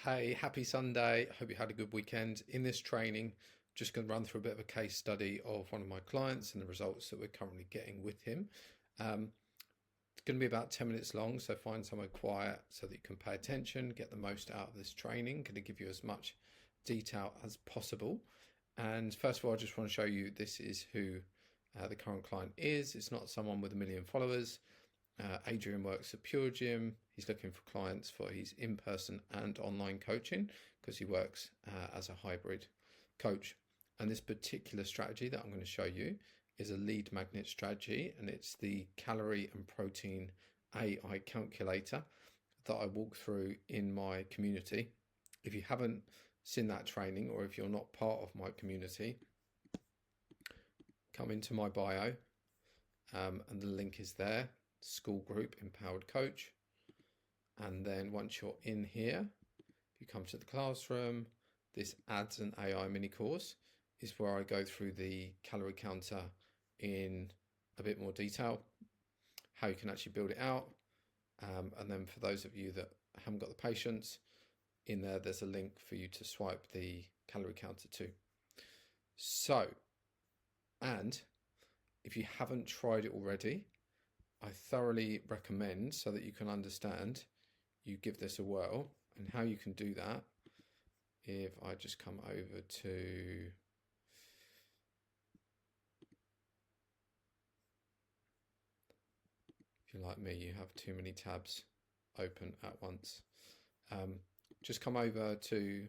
Hey, happy Sunday. Hope you had a good weekend. In this training, just going to run through a bit of a case study of one of my clients and the results that we're currently getting with him. It's going to be about 10 minutes long, so find somewhere quiet so that you can pay attention, get the most out of this training. Going to give you as much detail as possible. And first of all, I just want to show you this is who the current client is. It's not someone with a million followers. Adrian works at Pure Gym. He's looking for clients for his in-person and online coaching because he works as a hybrid coach. And this particular strategy that I'm going to show you is a lead magnet strategy, and it's the calorie and protein AI calculator that I walk through in my community. If you haven't seen that training, or if you're not part of my community, come into my bio and the link is there. School group empowered coach, and then once you're in here, if you come to the classroom, this ads and AI mini course is where I go through the calorie counter in a bit more detail, how you can actually build it out, and then for those of you that haven't got the patience, in there's a link for you to swipe the calorie counter to. So, and if you haven't tried it already, I thoroughly recommend, so that you can understand, you give this a whirl. And how you can do that, if I just come over to if you're like me, you have too many tabs open at once. Just come over to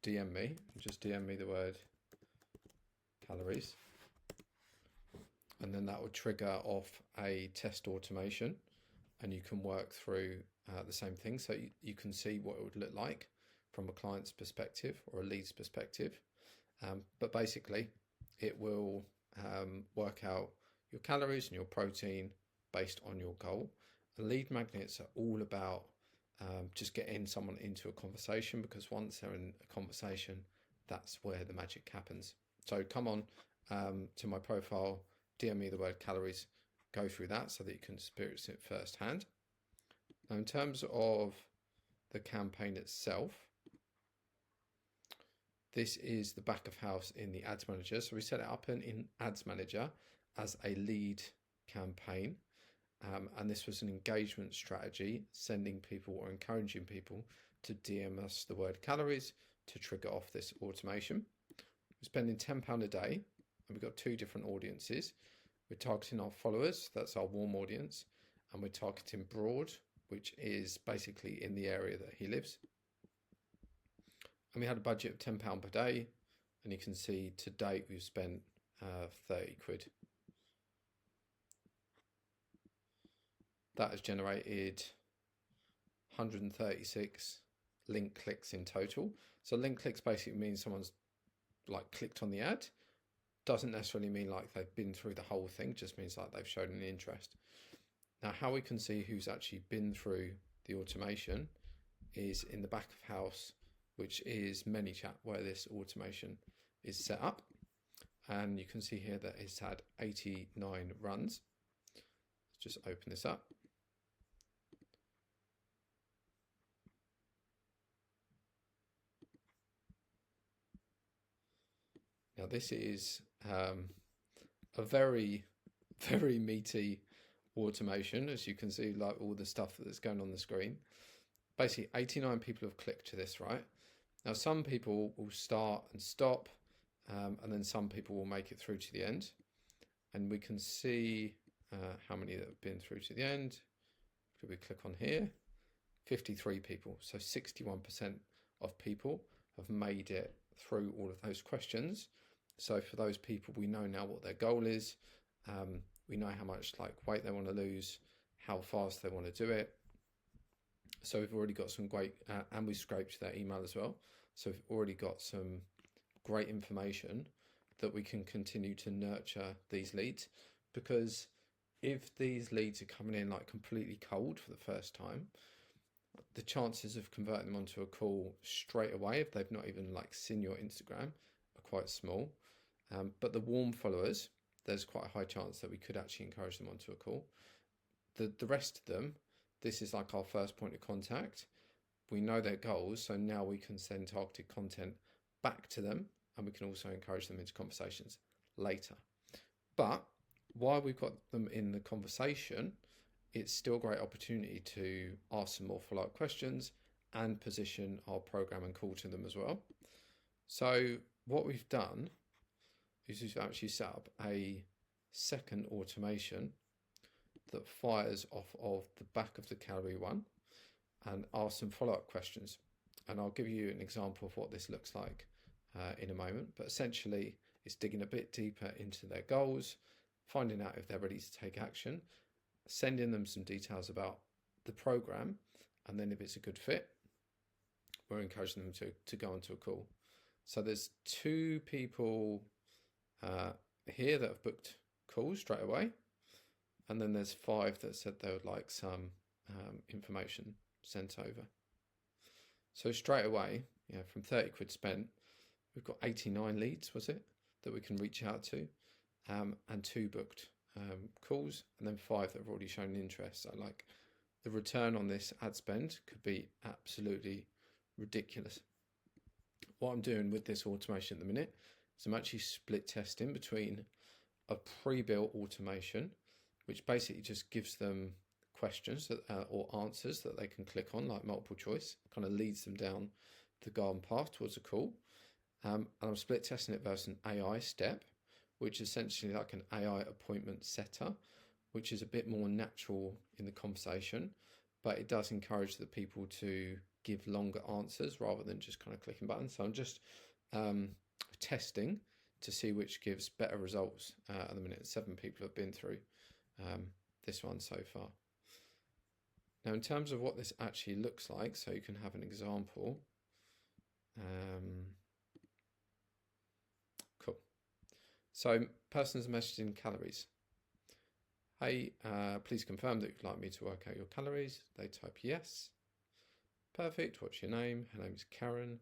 DM me, just DM me the word calories. And then that will trigger off a test automation, and you can work through the same thing. So you can see what it would look like from a client's perspective or a lead's perspective. But basically, it will work out your calories and your protein based on your goal. And lead magnets are all about just getting someone into a conversation, because once they're in a conversation, that's where the magic happens. So come on to my profile, DM me the word calories, go through that so that you can experience it firsthand. Now, in terms of the campaign itself, this is the back of house in the ads manager. So we set it up in ads manager as a lead campaign. And this was an engagement strategy, sending people or encouraging people to DM us the word calories to trigger off this automation. We're spending £10 a day, and we've got two different audiences. We're targeting our followers, that's our warm audience, and we're targeting broad, which is basically in the area that he lives. And we had a budget of £10 per day, and you can see to date we've spent 30 quid. That has generated 136 link clicks in total. So link clicks basically means someone's clicked on the ad. Doesn't necessarily mean like they've been through the whole thing, just means like they've shown an interest. Now, how we can see who's actually been through the automation is in the back of house, which is ManyChat, where this automation is set up. And you can see here that it's had 89 runs. Let's just open this up. Now, this is a very, very meaty automation, as you can see, like all the stuff that's going on the screen. Basically, 89 people have clicked to this, right? Now, some people will start and stop, and then some people will make it through to the end. And we can see how many that have been through to the end. If we click on here, 53 people. So 61% of people have made it through all of those questions. So for those people, we know now what their goal is. We know how much weight they want to lose, how fast they want to do it. So we've already got some great, and we scraped their email as well. So we've already got some great information that we can continue to nurture these leads, because if these leads are coming in completely cold for the first time, the chances of converting them onto a call straight away, if they've not even seen your Instagram, are quite small. But the warm followers, there's quite a high chance that we could actually encourage them onto a call. The rest of them, this is our first point of contact. we know their goals, so now we can send targeted content back to them, and we can also encourage them into conversations later. But while we've got them in the conversation, it's still a great opportunity to ask some more follow-up questions and position our program and call to them as well. So what we've done is we've actually set up a second automation that fires off of the back of the Calorie one and asks some follow-up questions. And I'll give you an example of what this looks like in a moment. But essentially, it's digging a bit deeper into their goals, finding out if they're ready to take action, sending them some details about the program, and then if it's a good fit, we're encouraging them to go onto a call. So there's 2 people here that have booked calls straight away, and then there's 5 that said they would like some information sent over. So straight away, from 30 quid spent, we've got 89 leads, was it, that we can reach out to, and 2 booked calls, and then 5 that have already shown interest. So like the return on this ad spend could be absolutely ridiculous. What I'm doing with this automation at the minute is I'm actually split testing between a pre-built automation, which basically just gives them questions that, or answers that they can click on, like multiple choice, kind of leads them down the garden path towards a call. And I'm split testing it versus an AI step, which is essentially like an AI appointment setter, which is a bit more natural in the conversation, but it does encourage the people to give longer answers rather than just kind of clicking buttons. So I'm just testing to see which gives better results. At the minute, 7 people have been through this one so far. Now, in terms of what this actually looks like, so you can have an example. Cool. So, person's messaging calories. Hey, please confirm that you'd like me to work out your calories. They type yes. Perfect. What's your name? Her name's Karen.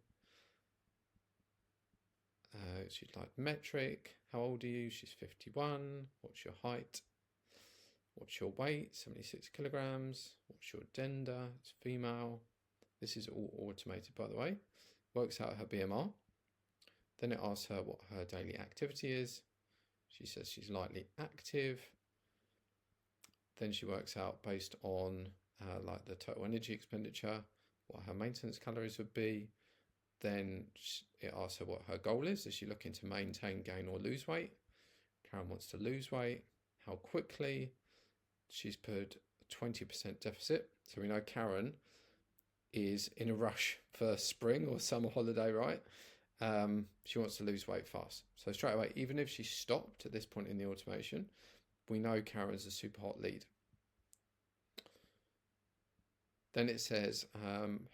She'd like metric. How old are you? She's 51. What's your height? What's your weight? 76 kilograms. What's your gender? It's female. This is all automated, by the way. Works out her BMR. Then it asks her what her daily activity is. She says she's lightly active. Then she works out based on like the total energy expenditure, what her maintenance calories would be. Then it asks her what her goal is. Is she looking to maintain, gain, or lose weight? Karen wants to lose weight. How quickly? She's put a 20% deficit. So we know Karen is in a rush for spring or summer holiday, right? She wants to lose weight fast. So straight away, even if she stopped at this point in the automation, we know Karen's a super hot lead. Then it says,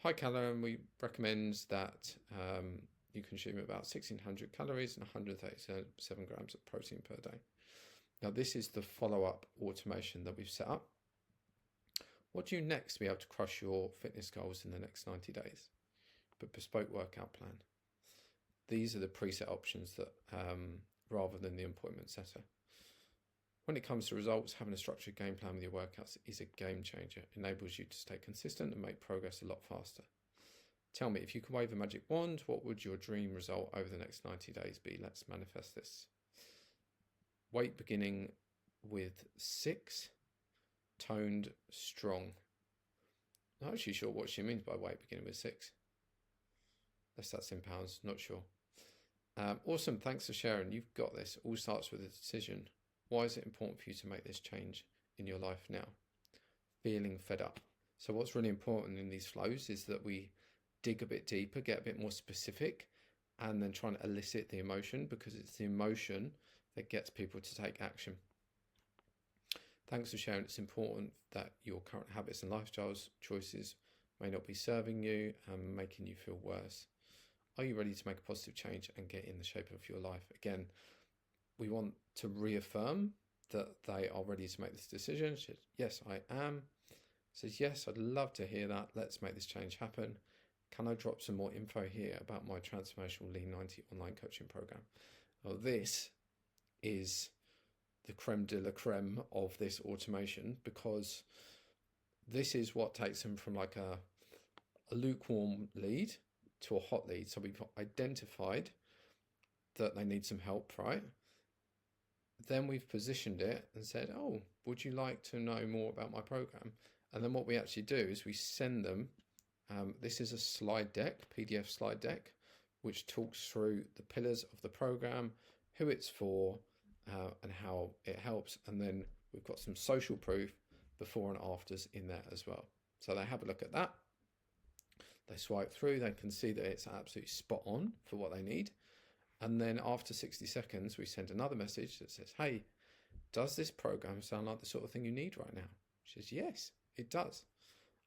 hi Karen, we recommend that you consume about 1,600 calories and 137 grams of protein per day. Now this is the follow-up automation that we've set up. What do you next be able to crush your fitness goals in the next 90 days? But bespoke workout plan. These are the preset options that rather than the appointment setter. When it comes to results, having a structured game plan with your workouts is a game changer. It enables you to stay consistent and make progress a lot faster. Tell me, if you could wave a magic wand, what would your dream result over the next 90 days be? Let's manifest this. Weight beginning with 6, toned, strong. Not actually sure what she means by weight beginning with 6. Unless that's in pounds, not sure. Awesome, thanks for sharing. You've got this. All starts with a decision. Why is it important for you to make this change in your life now? Feeling fed up. So what's really important in these flows is that we dig a bit deeper, get a bit more specific, and then try and elicit the emotion, because it's the emotion that gets people to take action. Thanks for sharing. It's important that your current habits and lifestyles choices may not be serving you and making you feel worse. Are you ready to make a positive change and get in the shape of your life? Again, we want to reaffirm that they are ready to make this decision. She says, yes, I am. Says, yes, I'd love to hear that. Let's make this change happen. Can I drop some more info here about my transformational Lean 90 online coaching program? Well, this is the creme de la creme of this automation, because this is what takes them from like a a lukewarm lead to a hot lead. So we've identified that they need some help, right? Then we've positioned it and said, oh, would you like to know more about my program? And then what we actually do is we send them, this is a slide deck, PDF slide deck, which talks through the pillars of the program, who it's for, and how it helps. And then we've got some social proof before and afters in there as well. So they have a look at that. They swipe through, they can see that it's absolutely spot on for what they need. And then after 60 seconds, we send another message that says, hey, does this program sound like the sort of thing you need right now? She says, yes, it does.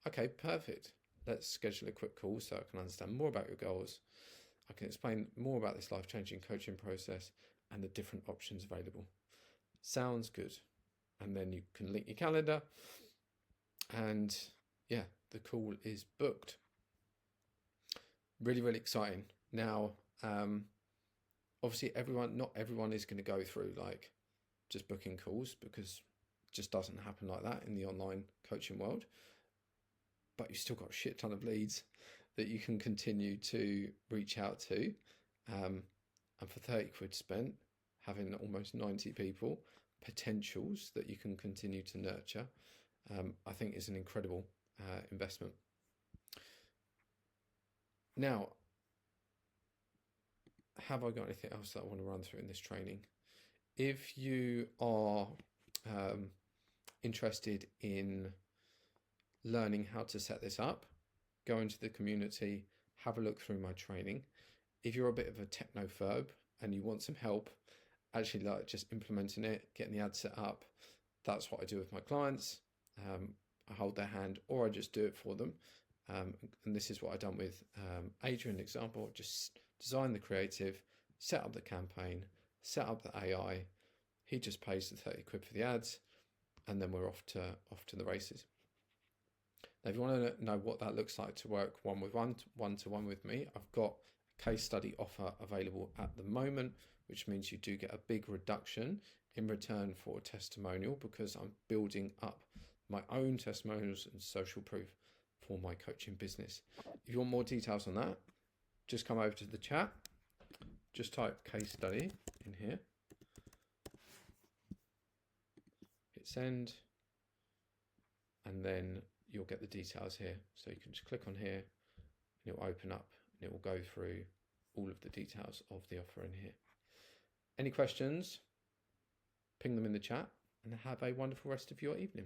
Okay, perfect. Let's schedule a quick call so I can understand more about your goals. I can explain more about this life-changing coaching process and the different options available. Sounds good. And then you can link your calendar and yeah, the call is booked. Really, really exciting. Now, obviously not everyone is going to go through like just booking calls, because it just doesn't happen like that in the online coaching world. But you've still got a shit ton of leads that you can continue to reach out to. And for 30 quid spent, having almost 90 people, potentials that you can continue to nurture, I think is an incredible investment. Now, have I got anything else that I want to run through in this training? If you are interested in learning how to set this up, go into the community, have a look through my training. If you're a bit of a technophobe and you want some help, actually like just implementing it, getting the ad set up, that's what I do with my clients. I hold their hand or I just do it for them. And this is what I've done with Adrian, example, just design the creative, set up the campaign, set up the AI. He just pays the 30 quid for the ads, and then we're off to the races. Now, if you want to know what that looks like to work one-to-one with me, I've got a case study offer available at the moment, which means you do get a big reduction in return for a testimonial, because I'm building up my own testimonials and social proof for my coaching business. If you want more details on that, just come over to the chat, just type case study in here, hit send, and then you'll get the details here. So you can just click on here and it will open up and it will go through all of the details of the offer in here. Any questions, ping them in the chat, and have a wonderful rest of your evening.